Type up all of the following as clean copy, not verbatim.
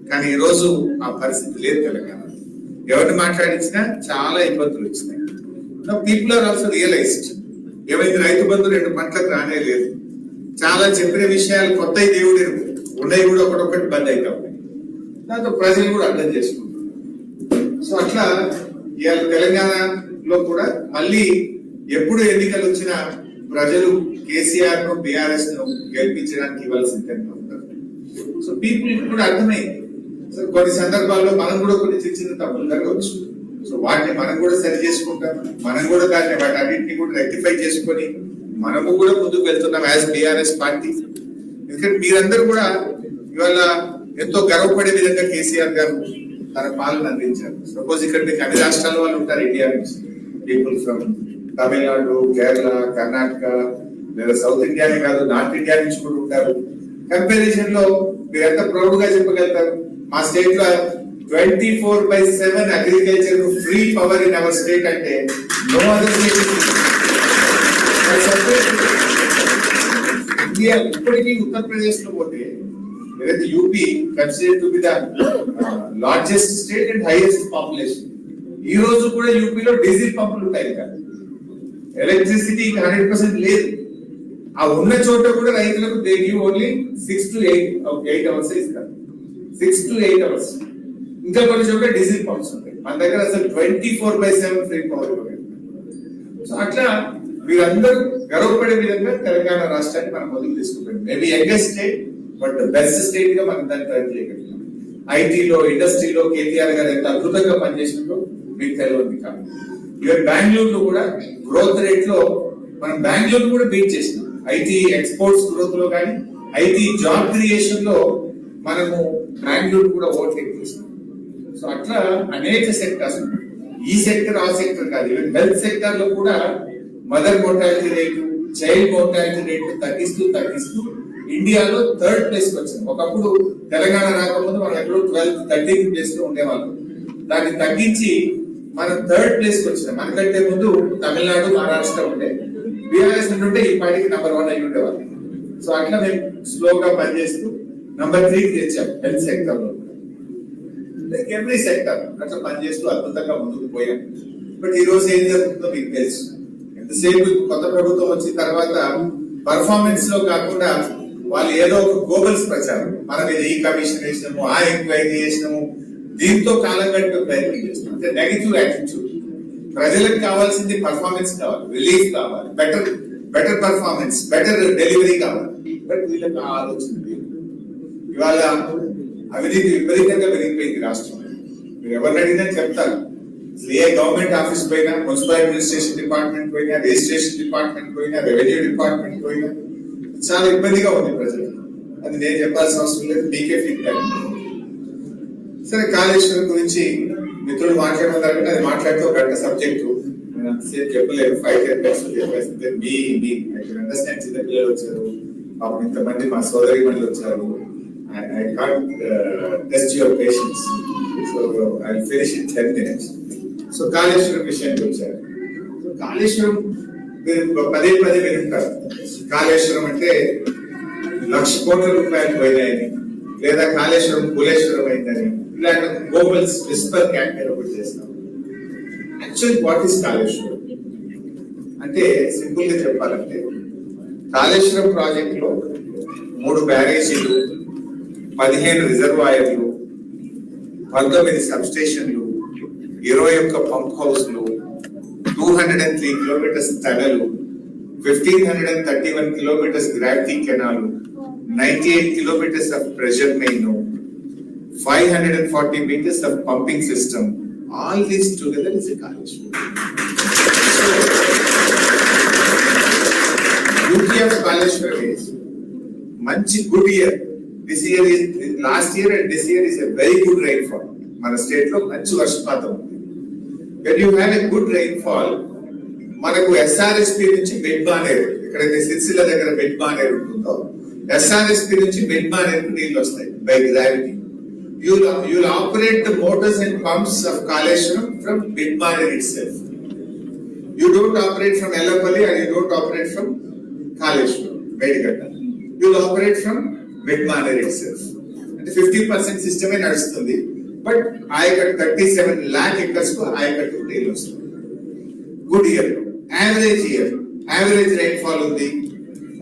కానీ ఈ రోజు ఆ పరిస్థితి లేదు తెలంగాణ. ఎవరిని మాట్లాడించినా చాలా ఇబ్బందులు వచ్చినాయి. People are also realised. ఏమైంది, రైతు బంధు 2 పంటలకు రానే లేదు. చాలా చెప్పిన విషయాలు కొత్త దేవుడు ఉన్నాయి కూడా ఒకటొకటి బంద్ అవుతా ఉన్నాయి. దాంతో ప్రజలు కూడా అర్థం చేసుకుంటున్నారు. సో అట్లా ఇవాళ తెలంగాణలో కూడా మళ్ళీ ఎప్పుడు ఎన్నికలు వచ్చినా ప్రజలు కేసీఆర్ ను బీఆర్ఎస్ ను గెలిపించడానికి ఇవ్వాల్సిందే ఉంటారు. సో పీపుల్ కూడా అర్థమైంది. సో కొన్ని సందర్భాల్లో మనం కూడా కొన్ని చిన్న తప్పులు జరగవచ్చు. సో వాటిని మనం కూడా సరి చేసుకుంటాం. మనం కూడా దాన్ని వాటన్నింటినీ కూడా రెక్టిఫై చేసుకొని మనము కూడా ముందుకు వెళ్తున్నాం యాజ్ బీఆర్ఎస్ పార్టీ. ఎందుకంటే మీరందరూ కూడా ఇవాళ ఎంతో గర్వపడే విధంగా కేసీఆర్ గారు తన పాలన అందించారు. సపోజ్ ఇక్కడ మీకు అన్ని రాష్ట్రాల వాళ్ళు ఉంటారు ఇండియా నుంచి, పీపుల్ ఫ్రమ్ తమిళనాడు, కేరళ, కర్ణాటక, లేదా సౌత్ ఇండియానే కాదు నార్త్ ఇండియా నుంచి కూడా ఉంటారు. కంపారిజన్ లో మీరు ఎంత ప్రౌడ్ గా చెప్పగలుగుతారు? మా స్టేట్ లో 24/7 agriculture free power in our state అంటే నో అదర్ స్టేట్ ఇండియా. ఇప్పటికీ ఉత్తరప్రదేశ్ లో పోతే ఏదైతే UP considered to be the largest state and highest population, ఈ రోజు కూడా యూపీలో డీజిల్ పంపులు ఉంటాయి కదా, ఎలక్ట్రిసిటీ 100% లేదు. ఆ ఉన్న చోట కూడా రైతులకు they give only 6 to 8 hours ఇస్తారు. 6 to 8 hours. ఇంకా కొన్ని చోట్ల డీజిల్ పంప్స్ ఉంటాయి. మన దగ్గర అసలు 24/7 ఫ్రీ పవర్. సో అట్లా వీరందరూ గర్వపడే విధంగా తెలంగాణ రాష్ట్రాన్ని మనం మొదలు తీసుకుంటాం. Maybe youngest state but best state గా మనం దాన్ని ట్రై చేయగలిగాం. ఐటీలో, ఇండస్ట్రీలో కేటీఆర్ గారు ఎంత అద్భుతంగా పనిచేసినో మీకు తెలియదు కాదు. ఈవెన్ బెంగళూరులో కూడా గ్రోత్ రేట్ లో మనం బెంగళూరు కూడా బీట్ చేసినాం. ఐటీ ఎక్స్పోర్ట్స్ గ్రోత్ లో కానీ, ఐటీ జాబ్ క్రియేషన్ లో మనము బెంగళూరు కూడా ఓవర్టేక్ చేసినాం. సో అట్లా అనేక సెక్టర్స్, ఈ సెక్టర్ ఆ సెక్టర్ కాదు, ఈవెన్ హెల్త్ సెక్టర్ లో కూడా mother mortality rate, child mortality rate తగ్గిస్తూ ఇండియాలో 3rd ప్లేస్ కి వచ్చింది. ఒకప్పుడు తెలంగాణ రాకముందు మనం ఎక్కడో 12th 13th ప్లేస్ లో ఉండేవాళ్ళం. దాన్ని తగ్గించి మనం 3rd ప్లేస్ కి వచ్చినాం. మనకంటే ముందు తమిళనాడు, మహారాష్ట్ర ఉండే. బీఆర్ఎస్ ఉంటే ఈ పార్టీకి నెంబర్ 1 అయి ఉండేవాళ్ళు. సో అట్లా మేము స్లోగా పనిచేస్తూ నెంబర్ 3 కి తెచ్చాం హెల్త్ సెక్టర్ లో. ఎవ్రీ సెక్టర్ అట్లా పనిచేస్తూ అద్భుతంగా ముందుకు పోయాం. బట్ ఈ రోజు ఏం జరుగుతుందో మీకు తెలుసు. ఎంతసేపు కొత్త ప్రభుత్వం వచ్చిన తర్వాత పర్ఫార్మెన్స్ లో కాకుండా వాళ్ళు ఏదో ఒక గోబల్స్ ప్రచారం, మనం ఇది ఈ కమిషన్ వేసినాము, ఆ ఎంక్వైరీ చేసినాము, దీంతో కాలం గడిపే ప్రయత్నం చేస్తున్నాం. అంటే నెగిటివ్ యాటిట్యూడ్. ప్రజలకు కావాల్సింది పర్ఫార్మెన్స్ కావాలి, రిలీఫ్ కావాలి, బెటర్ పర్ఫార్మెన్స్, బెటర్ డెలివరీ కావాలి. బట్ వీళ్ళకి ఆలోచన లేదు. ఇవాళ అవినీతి విపరీతంగా పెరిగిపోయింది రాష్ట్రంలో. మీరు ఎవరిని అడిగినా చెప్తారు. ఏ గవర్నమెంట్ ఆఫీస్ పోయినా, మున్సిపల్ అడ్మినిస్ట్రేషన్ డిపార్ట్మెంట్ పోయినా, రిజిస్ట్రేషన్ డిపార్ట్మెంట్ పోయినా, రెవెన్యూ డిపార్ట్మెంట్ పోయినా చాలా ఇబ్బందిగా ఉంది ప్రజలు. అది నేను చెప్పాల్సిన అవసరం లేదు, మీకే ఫీడ్బ్యాక్. సరే, కాళేశ్వరం గురించి మిత్రులు మాట్లాడడం అది మాట్లాడితే ఒక గంట సబ్జెక్టు. నేను అంతసేపు చెప్పలేదు. 5-10 minutes చెప్పేస్తే మీ అండర్స్టాండ్. చిన్న పిల్లలు వచ్చారు, పాపం ఇంతమంది మా సోదరి మండలి వచ్చారు. I can't test your patience, so I'll finish in 10 minutes. So Kaleshwaram విషయానికి వచ్చారు. కాళేశ్వరం పదే వింటారు. కాళేశ్వరం అంటే 1,00,000 కోట్ల రూపాయలు పోయినాయని, లేదా కాళేశ్వరం కులేశ్వరం అయిందని, ఇలాంటి గోబల్స్ విస్పర్ క్యాంపెయిన్ ఒకటి చేస్తాం. యాక్చువల్ వాట్ ఈస్ కాళేశ్వరం అంటే, సింపుల్ గా చెప్పాలంటే, కాళేశ్వరం ప్రాజెక్ట్ లో 3 బ్యారేజీలు, 15 రిజర్వాయర్లు, 19 సబ్స్టేషన్లు, 21 పంప్ హౌస్లు, 203 కిలోమీటర్స్ తడలు, 1,531 కిలోమీటర్స్ గ్రావిటీ కెనాలు, 98 kilometres of pressure main, 540 meters of pumping system. All this together is a Kaleshwaram. Beauty of Kaleshwaram is manchi good year. This year is last year and this year is a very good rainfall. Mana state lo manchi varshpatam undi. When you have a good rainfall, manaku SRSP nunchi Bedmaneru, ikkadaithe Silsila daggara Bedmaneru untundo, SRSP nunchi Bedmaneru neelu vastayi by gravity. You will operate the motors and pumps of Kaleshwaram from Bedmaneru itself. You don't operate from Ellapalli and you don't operate from Kaleshwaram, Medigatta. You will operate from Bedmaneru itself. అంటే 50% సిస్టమే నడుస్తుంది. But ఆయకట్టు 37 lakh acres కు ఆయకట్టు నీళ్ళు వస్తుంది. Good year, average rainfall ఉంది.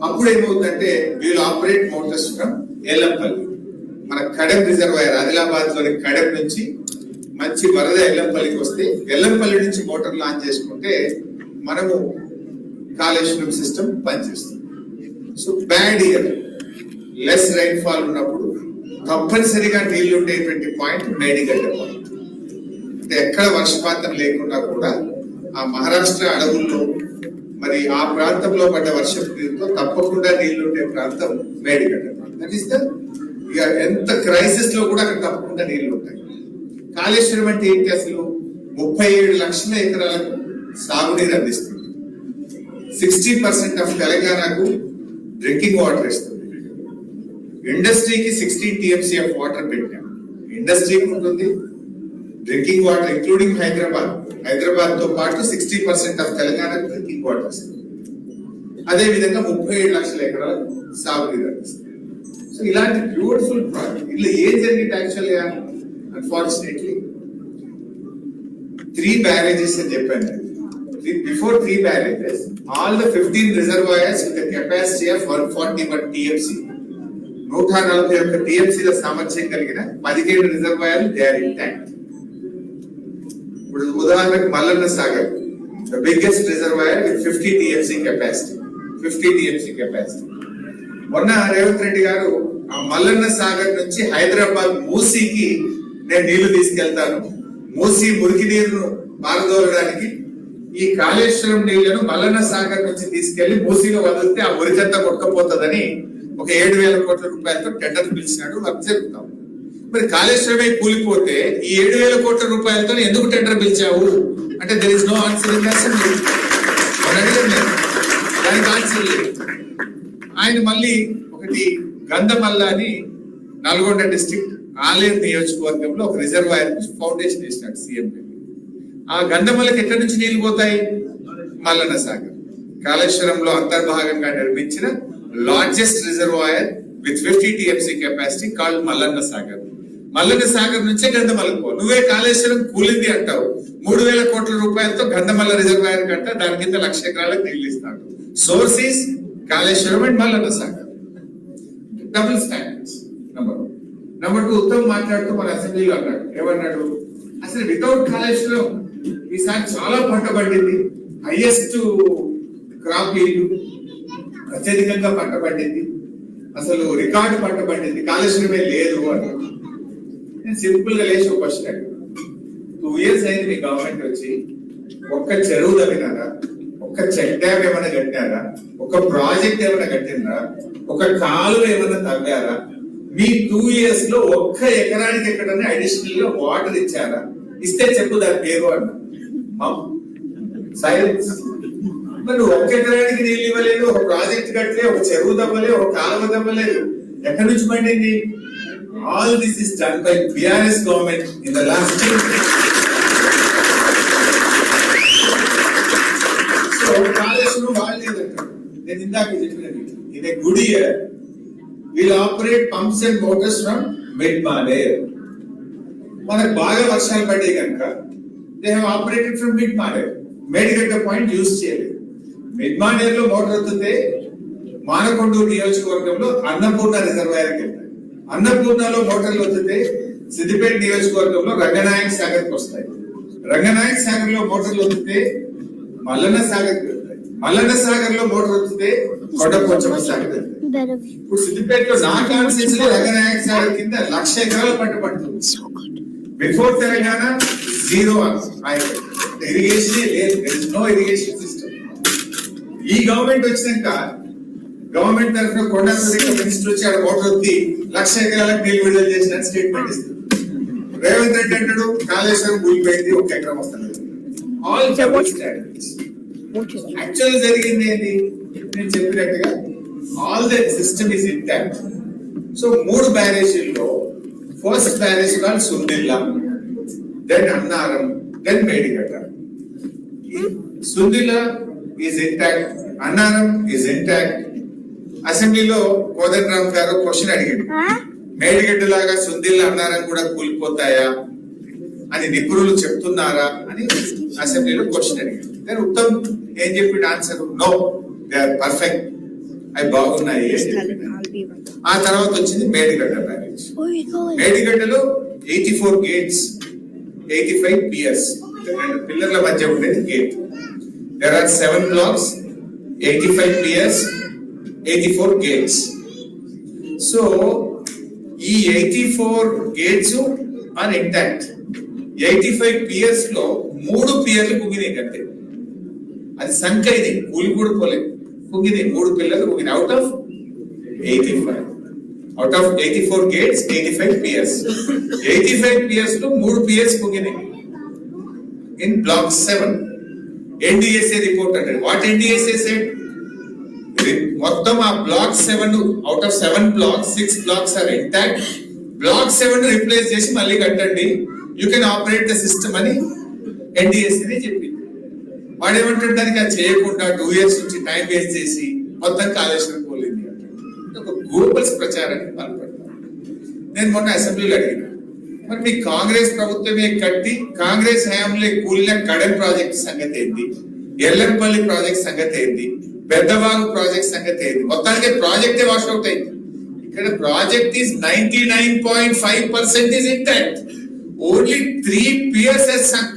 అప్పుడు ఏమవుతుందంటే వీళ్ళు ఆపరేట్ మోటార్స్ ఫ్రమ్ ఎల్లంపల్లి, మన కడెం రిజర్వాయర్, ఆదిలాబాద్ లోని కడెం నుంచి మంచి వరద ఎల్లంపల్లికి వస్తే ఎల్లంపల్లి నుంచి మోటార్ లాంచ్ చేసుకుంటే మనము కాళేశ్వరం సిస్టమ్ పనిచేస్తుంది. So bad year, less rainfall ఉన్నప్పుడు తప్పనిసరిగా నీళ్లు ఉండేటువంటి పాయింట్ మేడిగడ్డ పాయింట్. అంటే ఎక్కడ వర్షపాతం లేకుండా కూడా ఆ మహారాష్ట్ర అడవుల్లో మరి ఆ ప్రాంతంలో పడ్డ వర్షపు నీరుతో తప్పకుండా నీళ్లు ఉండే ప్రాంతం మేడిగడ్డ. దట్ ఈస్ ద ఇక ఎంత క్రైసిస్ లో కూడా అక్కడ తప్పకుండా నీళ్లు ఉంటాయి. కాళేశ్వరం అంటే ఏంటి అసలు? 37 లక్షల ఎకరాలకు సాగునీరు అందిస్తుంది. 60% ఆఫ్ తెలంగాణకు డ్రింకింగ్ వాటర్ ఇస్తుంది. ఇండస్ట్రీకి 16 TMC ఆఫ్ వాటర్ పెట్టాం. ఇండస్ట్రీకి ఉంటుంది, డ్రింకింగ్ వాటర్ ఇంక్లూడింగ్ హైదరాబాద్ తో పాటు 60% ఆఫ్ తెలంగాణకు డ్రింకింగ్ వాటర్ ఇస్తుంది. అదే విధంగా 37 లక్షల ఎకరాలు సాగునీరు అందిస్తుంది. సో ఇలాంటి బ్యూటిఫుల్ ప్రాజెక్ట్. ఇలా ఏం జరిగింది యాక్చువల్గా? అన్ఫార్చునేట్లీ 3 barrages అని చెప్పాను. Before 3 barrages, all the 15 reservoirs with a capacity of 141 TMC, 141 TMC ల సామర్థ్యం కలిగిన 17 రిజర్వాయర్లు దే ఆర్ ఇంటాక్ట్. ఇప్పుడు ఉదాహరణకు Mallanna Sagar, the biggest reservoir with 50 TMC capacity. మొన్న రేవంత్ రెడ్డి గారు ఆ మల్లన్న సాగర్ నుంచి హైదరాబాద్ మూసీకి నేను నీళ్లు తీసుకెళ్తాను, మూసీ మురికి నీరును పారదోలడానికి ఈ కాళేశ్వరం నీళ్లను మల్లన్న సాగర్ నుంచి తీసుకెళ్లి మూసీలో వదిలితే ఆ మురికంతా కొట్టుకపోతుందని ఒక 7,000 కోట్ల రూపాయలతో టెండర్ పిలిచినాడు. వర్క్ జరుగుతాం. మరి కాళేశ్వరమే కూలిపోతే ఈ 7,000 కోట్ల రూపాయలతో ఎందుకు టెండర్ పిలిచావు అంటే there is no answer in దానికి ఆన్సర్ లేదు. ఆయన మళ్ళీ ఒకటి గంధమల్ల అని నల్గొండ డిస్ట్రిక్ట్ ఆలేరు నియోజకవర్గంలో ఒక రిజర్వాయర్ ఫౌండేషన్ వేసినాడు సీఎం. ఆ గంధమల్లకి ఎక్కడి నుంచి నీళ్లు పోతాయి? మల్లన్న సాగర్. కాళేశ్వరంలో అంతర్భాగంగా నిర్మించిన largest reservoir with 50 TMC capacity called Mallanna Sagar. Mallanna Sagar నుంచే గంధమల్లకు పో. నువ్వే కాళేశ్వరం కూలింది అంటావు. 3,000 కోట్ల రూపాయలతో గంధమల్ల రిజర్వాయర్ కంట దాని కింద 1,00,000 ఎకరాలకు నీళ్లు ఇస్తాడు. Source is Kaleshwaram and Mallanna Sagar. Double standards. Number 2 Uttam మాట్లాడుతూ మన అసెంబ్లీలో అన్నాడు. ఏమన్నాడు? అసలు వితౌట్ కాళేశ్వరం ఈసారి చాలా పంట పండింది, హైయెస్ట్ క్రాప్ ఈల్డ్, అత్యధికంగా పంట పండింది, అసలు రికార్డు పంట పండింది, కాళేశ్వరమే లేదు అన్నాడు. నేను సింపుల్ గా లేచి ఒక క్వశ్చన్ అడిగాను. 2 years అయింది మీ గవర్నమెంట్ వచ్చి, ఒక్క చెరువు తవ్వినారా? ఒక్క చెక్ డ్యామ్ ఏమైనా కట్టారా? ఒక ప్రాజెక్ట్ ఏమైనా కట్టినరా? ఒక కాలువ ఏమైనా తవ్వారా? మీ 2 years లో ఒక్క ఎకరానికి ఎక్కడన్నా అడిషనల్ గా వాటర్ ఇచ్చారా? ఇస్తే చెప్పు దాని పేరు అన్నా. సైలెన్స్. మరి ఒక్క ఎకరానికి నీళ్ళు ఇవ్వలేదు, ఒక ప్రాజెక్ట్ కట్టలే, ఒక చెరువు దవ్వలేదు, ఒక కాలువ దవ్వలేదు. ఎక్కడి నుంచి పండింది? All this is done by BRS government in the last. So Kaleshwaram వాడలేదంటారు. నేను ఇందాక చెప్పినది ఇది good year will operate pumps and motors from mid-Maner. మనకు బాగా వర్షాలు పడ్డాయి కనుక they have operated from mid-Maner. Medigadda point use చేయలేదు. మిడ్-మానేర్ లో మోటార్ వస్తుంటే మానకొండూరు నియోజకవర్గంలో అన్నపూర్ణ రిజర్వాయర్కి వెళ్తాయి. అన్నపూర్ణలో మోటార్లు వస్తుంటే సిద్దిపేట నియోజకవర్గంలో రంగనాయక సాగర్కి వస్తాయి. రంగనాయక సాగర్ లో మోటార్లు వస్తుంటే మల్లన్న సాగర్కి వెళ్తాయి. మల్లన్న సాగర్ లో మోటార్ వస్తుంటే కొండపోచమ్మ సాగర్ వెళ్తాయి. ఇప్పుడు సిద్దిపేటలో నా కాన్స్టిట్యూన్సీ లో రంగనాయక సాగర్ కింద 1,00,000 ఎకరాల పంట పడుతుంది. బిఫోర్ తెలంగాణ జీరో ఇరిగేషన్ లేదు, నో ఇరిగేషన్ సిస్టమ్. ఈ గవర్నమెంట్ వచ్చినాక గవర్నమెంట్ తరఫున కొండ మినిస్టర్ వచ్చి ఆడ మోటార్ వచ్చి 1,00,000 ఎకరాలకు నీళ్లు విడుదల చేసిన స్టేట్మెంట్ ఇస్తుంది. రేవంత్ రెడ్డి అంటాడు కాళేశ్వరం కూలిపోయింది, 1 ఎకరం వస్తుంది. All double standards. యాక్చువల్ జరిగింది ఏంటి? నేను చెప్పినట్టుగా all the system is intact. So 3 బ్యారేజీల్లో first barrage call Sundilla, then Annaram, then Medigadda. Sundilla is intact, Annaram is intact. అసెంబ్లీలో కోదండరామ్ గారు క్వశ్చన్ అడిగాడు, మేడిగడ్డలాగా సుందిల్ అన్నారం కూడా కూలిపోతాయా అని నిపుణులు చెప్తున్నారా అని అసెంబ్లీలో క్వశ్చన్ అడిగారు. కానీ ఉత్తమ్ ఏం చెప్పి answer no, they are perfect, అవి బాగున్నాయి అని చెప్పాడు. ఆ తర్వాత వచ్చింది మేడిగడ్డ బ్యారేజ్. మేడిగడ్డలో 84 గేట్స్, 85 పియర్స్, రెండు పిల్లర్ల మధ్య ఉండేది gate. There are 7 blocks, 85 piers, 84 gates. So ఈ 84 గేట్స్ ఆర్ ఇంటాక్ట్. 85 పియర్స్ లో 3 పియర్లు కుంగినాయి కంటే, అది సంఖ్య, ఇది కూలి కూడా పోలేదు, కుంగినాయి 3 పిల్లలు కుంగినాయి. Out of 85, out of 84 gates 85 piers. 85 piers లో 3 పియర్స్ కుంగినాయి ఇన్ బ్లాక్ 7. NDSA రిపోర్ట్ అంటే వాట్ NDSA said? మొత్తం ఆ block 7 out of 7 blocks 6 blocks are intact. Block 7 replace చేసి మళ్ళీ కట్టండి, you can operate the system అని NDSA చెప్పింది. వాడేమంటాడు, దానికి అది చేయకుండా 2 years నుంచి టైం వేస్ట్ చేసి మొత్తం కాళేశ్వరం పోలేదు అంటే ఒక గోబల్స్ ప్రచారానికి పాల్పడతారు. నేను మొన్న అసెంబ్లీలో అడిగిన, మరి మీ కాంగ్రెస్ ప్రభుత్వమే కట్టి కాంగ్రెస్ హయాంలో కూలిన కడెం ప్రాజెక్ట్ సంగతి ఏంటి, ఎల్లంపల్లి ప్రాజెక్ట్ సంగతి ఏంటి, పెద్దవాగు ప్రాజెక్ట్ సంగతి ఏంటి? మొత్తానికి ప్రాజెక్టే వాష్ అవుట్ అయింది. ఇక్కడ project is 99.5% is intact. Only 3 piers has sunk.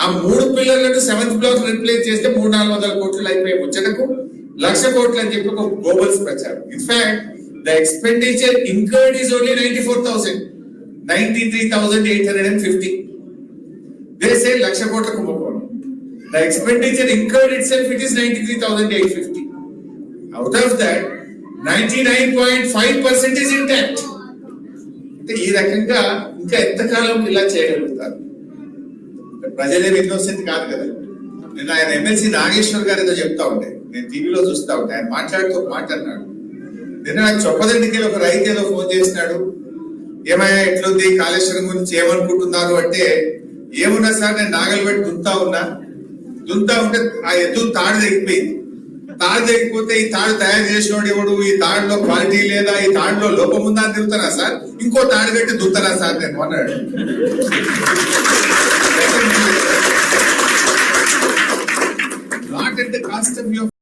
ఆ 3 పిల్లర్లను 7th బ్లాక్ రిప్లేస్ చేస్తే 300-400 కోట్లు అయిపోయి ముచ్చటకు 1,00,000 కోట్లు అని చెప్పి ఒక గ్లోబల్స్ ప్రచారం. In fact the expenditure incurred is only 94,000, 93,850. They say 1,00,000 కోట్ల కుంభకోణం. The expenditure incurred itself, it is 93,850. Out of that, 99.5% is intact. అంటే ఈ రకంగా ఇంకా ఎంతకాలం ఇలా చేయగలుగుతారు? ప్రజలే ఇన్నోసెంట్ కాదు కదా. నేను ఆయన ఎమ్మెల్సీ నాగేశ్వర్ గారు ఏదో చెప్తా ఉంటే నేను టీవీలో చూస్తా ఉంటే ఆయన మాట్లాడుతున్నాడు. నిన్న నాకు చొప్పదండికి ఒక రైతు ఏదో ఫోన్ చేసినాడు, ఏమయ్యా ఎట్లుంది కాళేశ్వరం గురించి ఏమనుకుంటున్నారు అంటే, ఏమున్నా సార్ నేను నాగలు పెట్టి దుంతా ఉంటే ఆ ఎద్దు తాడు తెగిపోయింది. తాడు తెగిపోతే ఈ తాడు తయారు చేసినోడు ఎవడు, ఈ తాడులో క్వాలిటీ లేదా, ఈ తాడులో లోపం ఉందా అని తిరుగుతారా సార్, ఇంకో తాడు పెట్టి దుంతరా సార్ నేను అన్నాడు. Not at the cost of your